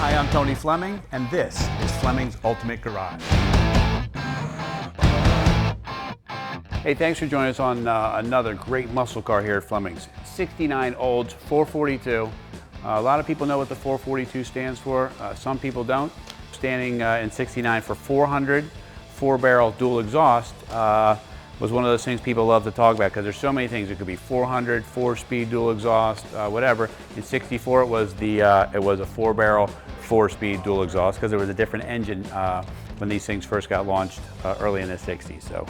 Hi, I'm Tony Fleming, and this is Fleming's Ultimate Garage. Hey, thanks for joining us on another great muscle car here at Fleming's. 69 Olds 442. A lot of people know what the 442 stands for. Some people don't. Standing in 69 for 400, 4-barrel dual exhaust was one of those things people love to talk about because there's so many things. It could be 400, 4-speed dual exhaust, whatever. In 64, it was a 4-barrel, 4-speed dual exhaust because there was a different engine when these things first got launched early in the 60s. So,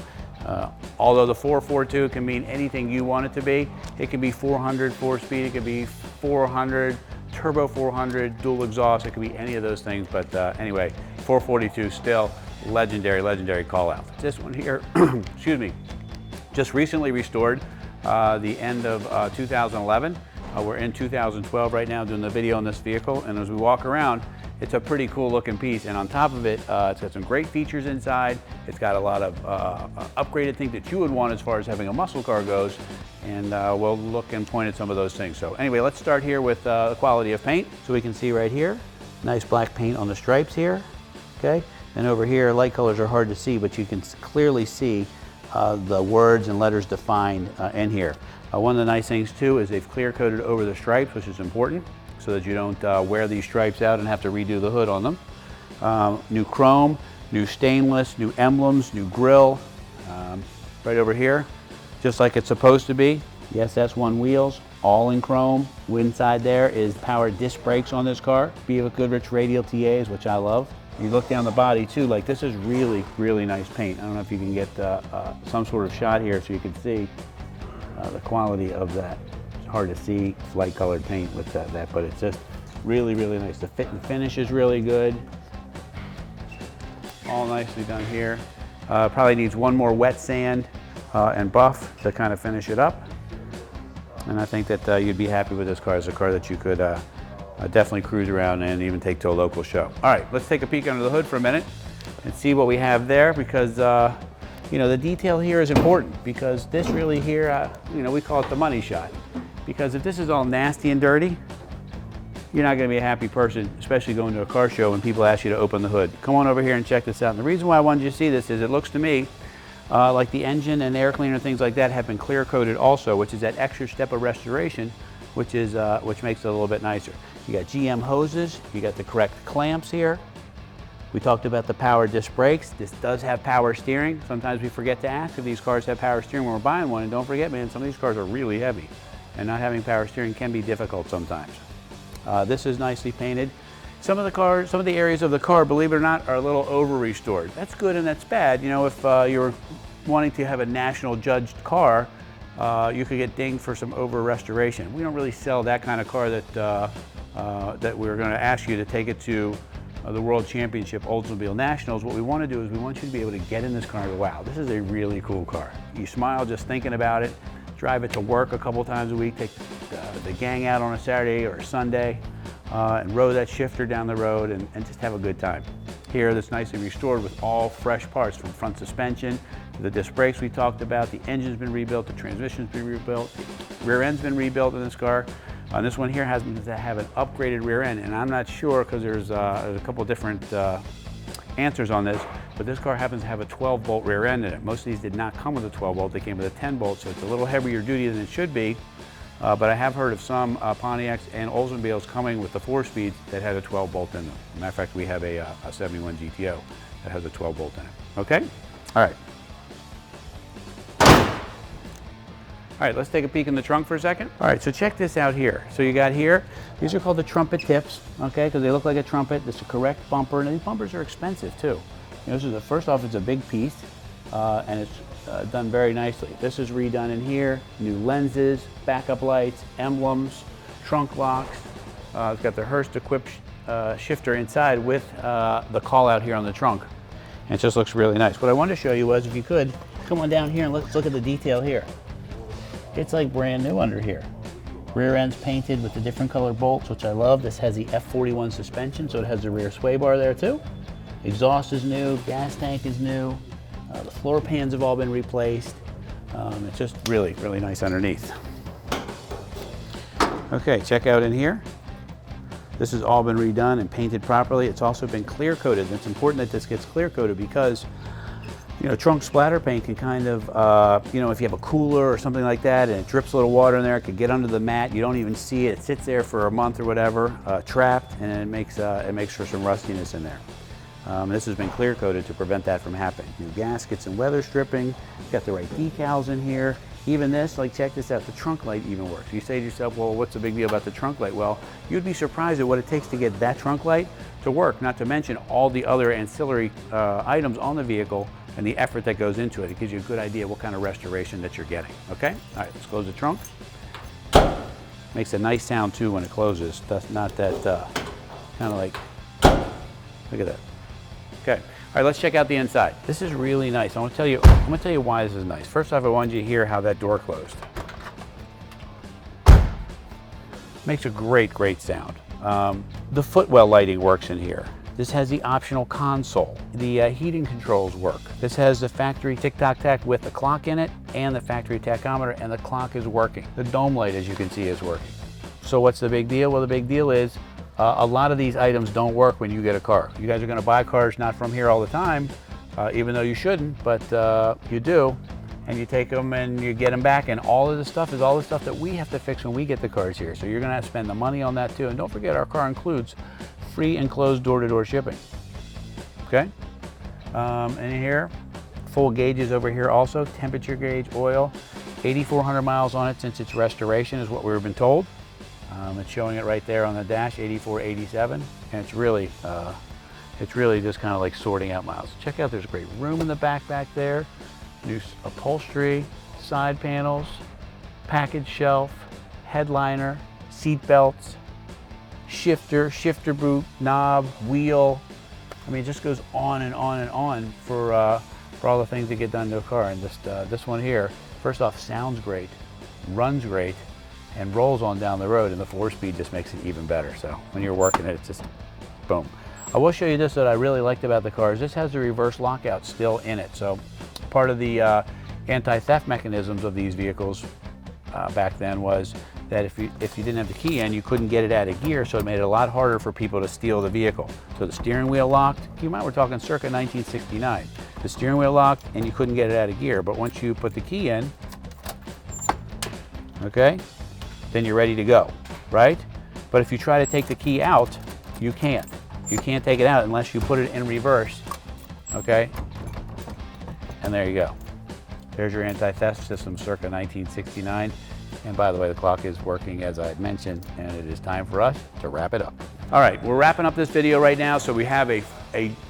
although the 442 can mean anything you want it to be, it can be 400, 4-speed, it could be 400, turbo 400, dual exhaust, it could be any of those things. But anyway, 442 still legendary call out. This one here, excuse me, just recently restored, the end of 2011. We're in 2012 right now doing the video on this vehicle, and as we walk around, it's a pretty cool looking piece, and on top of it, it's got some great features inside. It's got a lot of upgraded things that you would want as far as having a muscle car goes, and we'll look and point at some of those things. So anyway, let's start here with the quality of paint. So we can see right here, nice black paint on the stripes here, okay? And over here, light colors are hard to see, but you can clearly see the words and letters defined in here. One of the nice things too is they've clear coated over the stripes, which is important, so that you don't wear these stripes out and have to redo the hood on them. New chrome, new stainless, new emblems, new grille. Right over here, just like it's supposed to be. The SS1 wheels, all in chrome. Inside there is power disc brakes on this car. Buick Goodrich radial TAs, which I love. You look down the body too, like this is really nice paint. I don't know if you can get some sort of shot here so you can see the quality of that. It's hard to see, it's light colored paint with that, but it's just really nice. The fit and finish is really good. All nicely done here. Probably needs one more wet sand and buff to kind of finish it up. And I think that you'd be happy with this car. It's a car that you could definitely cruise around and even take to a local show. All right, let's take a peek under the hood for a minute and see what we have there, because you know, the detail here is important, because this really here, you know, we call it the money shot. Because if this is all nasty and dirty, you're not going to be a happy person, especially going to a car show when people ask you to open the hood. Come on over here and check this out. And the reason why I wanted you to see this is it looks to me like the engine and air cleaner, things like that, have been clear coated also, which is that extra step of restoration, which makes it a little bit nicer. You got GM hoses, you got the correct clamps here. We talked about the power disc brakes. This does have power steering. Sometimes we forget to ask if these cars have power steering when we're buying one, and don't forget, man, some of these cars are really heavy, and not having power steering can be difficult sometimes. This is nicely painted. Some of the areas of the car, believe it or not, are a little over restored. That's good and that's bad. You know, if you're wanting to have a national judged car, you could get dinged for some over restoration. We don't really sell that kind of car that we're going to ask you to take it to the World Championship Oldsmobile Nationals. What we want to do is we want you to be able to get in this car and go, wow, this is a really cool car. You smile just thinking about it, drive it to work a couple times a week, take the gang out on a Saturday or a Sunday, and row that shifter down the road and just have a good time. Here, that's nicely restored with all fresh parts, from front suspension to the disc brakes we talked about. The engine's been rebuilt, the transmission's been rebuilt, the rear end's been rebuilt in this car. This one here happens to have an upgraded rear end, and I'm not sure because there's a couple different answers on this, but this car happens to have a 12-bolt rear end in it. Most of these did not come with a 12-bolt, they came with a 10-bolt, so it's a little heavier duty than it should be. But I have heard of some Pontiacs and Oldsmobiles coming with the 4-speeds that had a 12-bolt in them. As a matter of fact, we have a 71 GTO that has a 12-bolt in it. Okay? All right. All right, let's take a peek in the trunk for a second. All right, so check this out here. So you got here, these are called the trumpet tips, okay, because they look like a trumpet. This is a correct bumper, and these bumpers are expensive too. You know, this is first off, it's a big piece, and it's done very nicely. This is redone in here, new lenses, backup lights, emblems, trunk locks. It's got the Hurst equipped shifter inside with the call out here on the trunk. And it just looks really nice. What I wanted to show you was, if you could, come on down here and let's look at the detail here. It's like brand new under here. Rear end's painted with the different color bolts, which I love. This has the F41 suspension, so it has the rear sway bar there too. Exhaust is new, gas tank is new. The floor pans have all been replaced. It's just really nice underneath. Okay, check out in here. This has all been redone and painted properly. It's also been clear coated. And it's important that this gets clear coated because, you know, trunk splatter paint can kind of, you know, if you have a cooler or something like that and it drips a little water in there, it could get under the mat. You don't even see it. It sits there for a month or whatever, trapped, and it makes for some rustiness in there. This has been clear coated to prevent that from happening. New gaskets and weather stripping. Got the right decals in here. Even this, like, check this out, the trunk light even works. You say to yourself, well, what's the big deal about the trunk light? Well, you'd be surprised at what it takes to get that trunk light to work, not to mention all the other ancillary items on the vehicle and the effort that goes into it. It gives you a good idea what kind of restoration that you're getting, okay? All right, let's close the trunk. Makes a nice sound too when it closes. That's not that kind of like, look at that. Okay, all right, let's check out the inside. This is really nice. I'm gonna tell you why this is nice. First off, I wanted you to hear how that door closed. Makes a great, great sound. The footwell lighting works in here. This has the optional console. The heating controls work. This has the factory Tic Toc tach with the clock in it and the factory tachometer, and the clock is working. The dome light, as you can see, is working. So what's the big deal? Well, the big deal is a lot of these items don't work when you get a car. You guys are gonna buy cars not from here all the time, even though you shouldn't, but you do. And you take them and you get them back, and all of the stuff is all the stuff that we have to fix when we get the cars here. So you're gonna have to spend the money on that too. And don't forget, our car includes free enclosed door-to-door shipping, okay? And here, full gauges over here also, temperature gauge, oil, 8,400 miles on it since its restoration is what we've been told. It's showing it right there on the dash, 8487, and it's really just kind of like sorting out miles. Check out, there's great room in the back there, new upholstery, side panels, package shelf, headliner, seat belts, shifter boot, knob, wheel. I mean, it just goes on and on and on for all the things that get done to a car. And this one here, first off, sounds great, runs great, and rolls on down the road, and the 4-speed just makes it even better. So when you're working it, it's just boom. I will show you this that I really liked about the car is this has the reverse lockout still in it. So part of the anti-theft mechanisms of these vehicles back then was that if you didn't have the key in, you couldn't get it out of gear, so it made it a lot harder for people to steal the vehicle. So the steering wheel locked, keep in mind we're talking circa 1969. The steering wheel locked and you couldn't get it out of gear, but once you put the key in, okay, then you're ready to go, right? But if you try to take the key out, you can't. You can't take it out unless you put it in reverse, okay? And there you go. There's your anti-theft system circa 1969. And by the way, the clock is working as I had mentioned, and it is time for us to wrap it up. All right, we're wrapping up this video right now. So we have a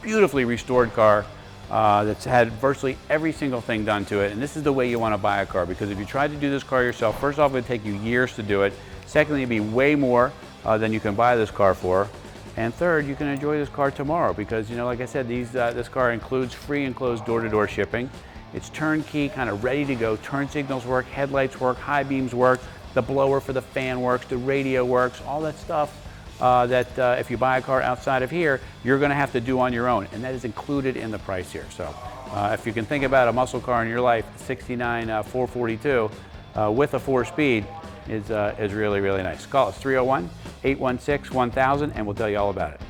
beautifully restored car that's had virtually every single thing done to it. And this is the way you want to buy a car, because if you tried to do this car yourself, first off, it would take you years to do it. Secondly, it'd be way more than you can buy this car for. And third, you can enjoy this car tomorrow because, you know, like I said, this car includes free enclosed door-to-door shipping. It's turnkey, kind of ready to go. Turn signals work, headlights work, high beams work, the blower for the fan works, the radio works, all that stuff that if you buy a car outside of here, you're going to have to do on your own, and that is included in the price here. So if you can think about a muscle car in your life, 69 442 with a 4-speed is really, really nice. Call us 301-816-1000 and we'll tell you all about it.